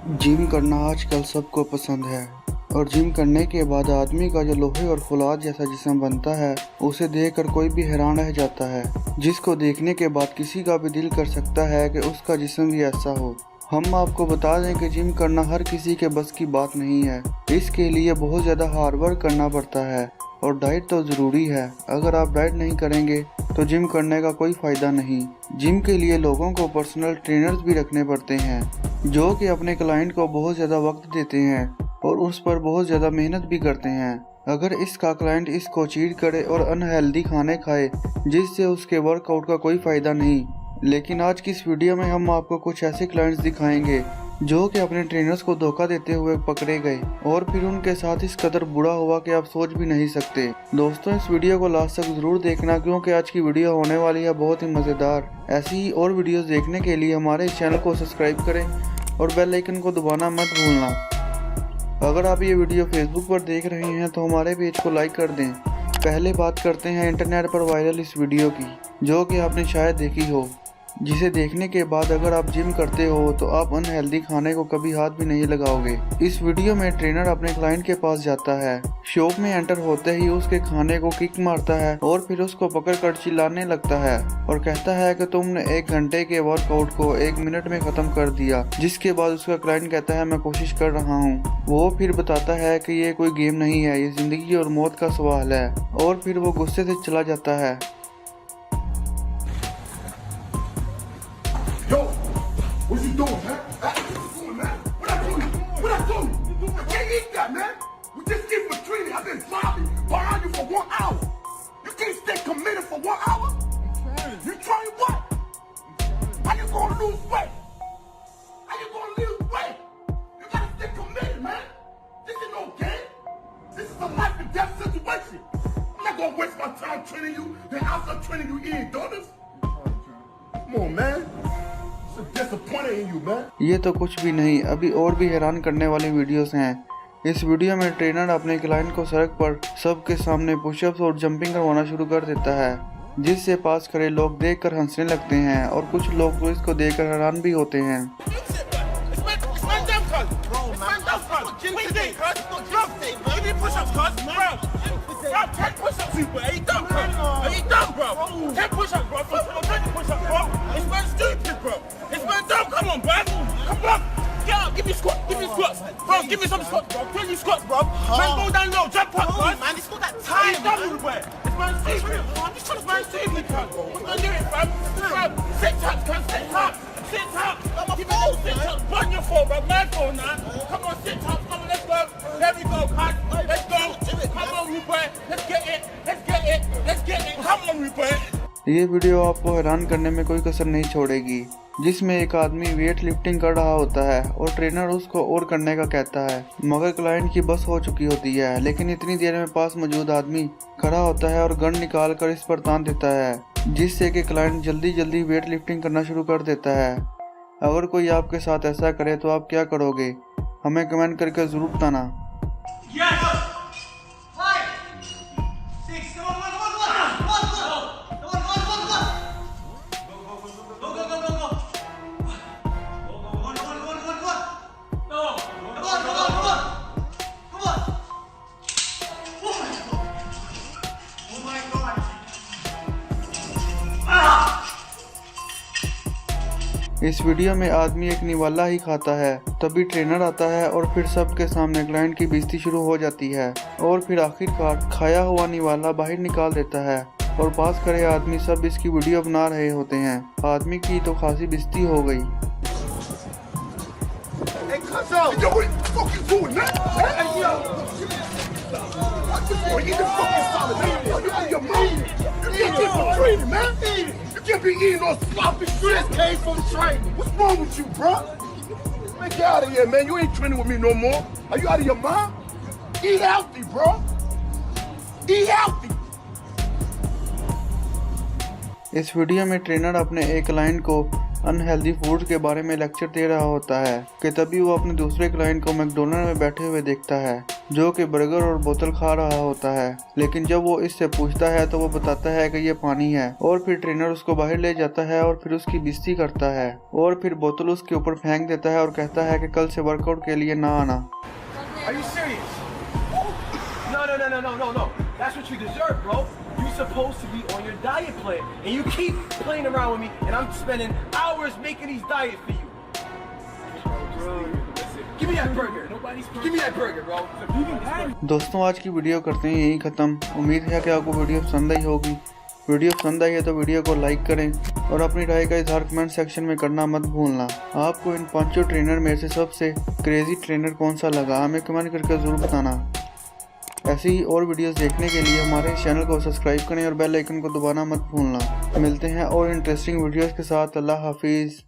Gym करना आजकल सबको पसंद है और जिम करने के बाद आदमी का जो लोहे और फौलाद जैसा जिस्म बनता है उसे देखकर कोई भी हैरान रह जाता है, जिसको देखने के बाद किसी का भी दिल कर सकता है कि उसका जिस्म भी ऐसा हो। हम आपको बता दें कि जिम करना हर किसी के बस की बात नहीं है। इसके लिए बहुत ज़्यादा हार्ड वर्क करना पड़ता है और डाइट तो ज़रूरी है। अगर आप डाइट नहीं करेंगे तो जिम करने का कोई फ़ायदा नहीं। जिम के लिए लोगों को पर्सनल ट्रेनर्स भी रखने पड़ते हैं जो कि अपने क्लाइंट को बहुत ज़्यादा वक्त देते हैं और उस पर बहुत ज़्यादा मेहनत भी करते हैं। अगर इसका क्लाइंट इसको चीट करे और अनहेल्दी खाने खाए जिससे उसके वर्कआउट का कोई फ़ायदा नहीं। लेकिन आज की इस वीडियो में हम आपको कुछ ऐसे क्लाइंट्स दिखाएंगे जो कि अपने ट्रेनर्स को धोखा देते हुए पकड़े गए और फिर उनके साथ इस कदर बुरा हुआ कि आप सोच भी नहीं सकते। दोस्तों, इस वीडियो को लास्ट तक जरूर देखना क्योंकि आज की वीडियो होने वाली है बहुत ही मज़ेदार। ऐसी ही और वीडियोस देखने के लिए हमारे इस चैनल को सब्सक्राइब करें और बेल आइकन को दबाना मत भूलना। अगर आप ये वीडियो फेसबुक पर देख रहे हैं तो हमारे पेज को लाइक कर दें। पहले बात करते हैं इंटरनेट पर वायरल इस वीडियो की, जो कि आपने शायद देखी हो, जिसे देखने के बाद अगर आप जिम करते हो तो आप अनहेल्दी खाने को कभी हाथ भी नहीं लगाओगे। इस वीडियो में ट्रेनर अपने क्लाइंट के पास जाता है, शॉप में एंटर होते ही उसके खाने को किक मारता है और फिर उसको पकड़कर चिल्लाने लगता है और कहता है कि तुमने 1 घंटे के वर्कआउट को 1 मिनट में खत्म कर दिया। जिसके बाद उसका क्लाइंट कहता है मैं कोशिश कर रहा हूँ। वो फिर बताता है कि ये कोई गेम नहीं है, ये जिंदगी और मौत का सवाल है और फिर वो गुस्से से चला जाता है। Yo, what you doing, man? What you doing, man? What I doing? What I doing? I can't eat that, man. We just keep retreating. I've been driving behind you for 1 hour. You can't stay committed for 1 hour? I'm trying. You trying what? How you gonna lose weight? How you gonna lose weight? You gotta stay committed, man. This is no game. This is a life and death situation. I'm not gonna waste my time training you, then I'll start training you eating donuts. Come on, man. ये तो कुछ भी नहीं, अभी और भी हैरान करने वाली वीडियोस हैं। इस वीडियो में ट्रेनर अपने क्लाइंट को सड़क पर सबके सामने पुशअप्स और जंपिंग करवाना शुरू कर देता है, जिससे पास खड़े लोग देखकर हंसने लगते हैं और कुछ लोग तो इसको देखकर हैरान भी होते हैं। Come on, bro. Come on. Get up. Give me squats. Give me squats. Bro, give me some squats, bro. 20 squats, bro. Man, go down low. Jump up, bro. Man, it's not that time. It's done with the way. It's man stupid. I'm just trying to man stupid, bro. We're gonna do it, fam. Sit up, can sit up. Sit up. Give me those sit ups. Burn your phone, bro. Man phone now. Come on, sit up. Come on, let's go. There we go, cut. Let's go. Come on, Rupert. Let's get it. Let's get it. Let's get it. Come on, Rupert. ये video आपको हैरान करने में कोई कसर नहीं छोड़ेगी, जिसमें एक आदमी वेट लिफ्टिंग कर रहा होता है और ट्रेनर उसको और करने का कहता है, मगर क्लाइंट की बस हो चुकी होती है। लेकिन इतनी देर में पास मौजूद आदमी खड़ा होता है और गन निकाल कर इस पर तान देता है, जिससे कि क्लाइंट जल्दी जल्दी वेट लिफ्टिंग करना शुरू कर देता है। अगर कोई आपके साथ ऐसा करे तो आप क्या करोगे? हमें कमेंट करके जरूर बताना। इस वीडियो में आदमी एक निवाला ही खाता है, तभी ट्रेनर आता है और फिर सबके सामने क्लाइंट की बेइज्जती शुरू हो जाती है और फिर आखिरकार खाया हुआ निवाला बाहर निकाल देता है और पास खड़े आदमी सब इसकी वीडियो बना रहे होते हैं। आदमी की तो खासी बेइज्जती हो गई। You can't be eating those sloppy shit. Came from training. What's wrong with you, bro? Man, get out of here, man. You ain't training with me no more. Are you out of your mind? Eat healthy, bro. Eat healthy. इस video में trainer अपने एक client को unhealthy food के बारे में lecture दे रहा होता है कि तभी वो अपने दूसरे क्लाइंट को मैकडोनल्ड में बैठे हुए देखता है जो कि बर्गर और बोतल खा रहा होता है। लेकिन जब वो इससे पूछता है तो वो बताता है कि ये पानी है और फिर ट्रेनर उसको बाहर ले जाता है और फिर उसकी बेइज्जती करता है और फिर बोतल उसके ऊपर फेंक देता है और कहता है कि कल से वर्कआउट के लिए ना आना। Are you serious? No. That's what you deserve, bro. You're supposed to be on your diet plan, and you keep playing around with me, and I'm spending hours making these diets for you. Give me that burger. Give me that burger, bro. दोस्तों आज की video करते हैं यही ख़त्म। उम्मीद है कि आपको वीडियो पसंद आई होगी। वीडियो पसंद आई है तो वीडियो को लाइक करें और अपनी राय का इजहार कमेंट सेक्शन में करना मत भूलना। आपको इन 5 ट्रेनर में से सबसे क्रेजी ट्रेनर कौन सा लगा हमें कमेंट करके ज़रूर बताना। ऐसी ही और वीडियोस देखने के लिए हमारे चैनल को सब्सक्राइब करें और बेल आइकन को दबाना मत भूलना। मिलते हैं और इंटरेस्टिंग वीडियोस के साथ। अल्लाह हाफिज़।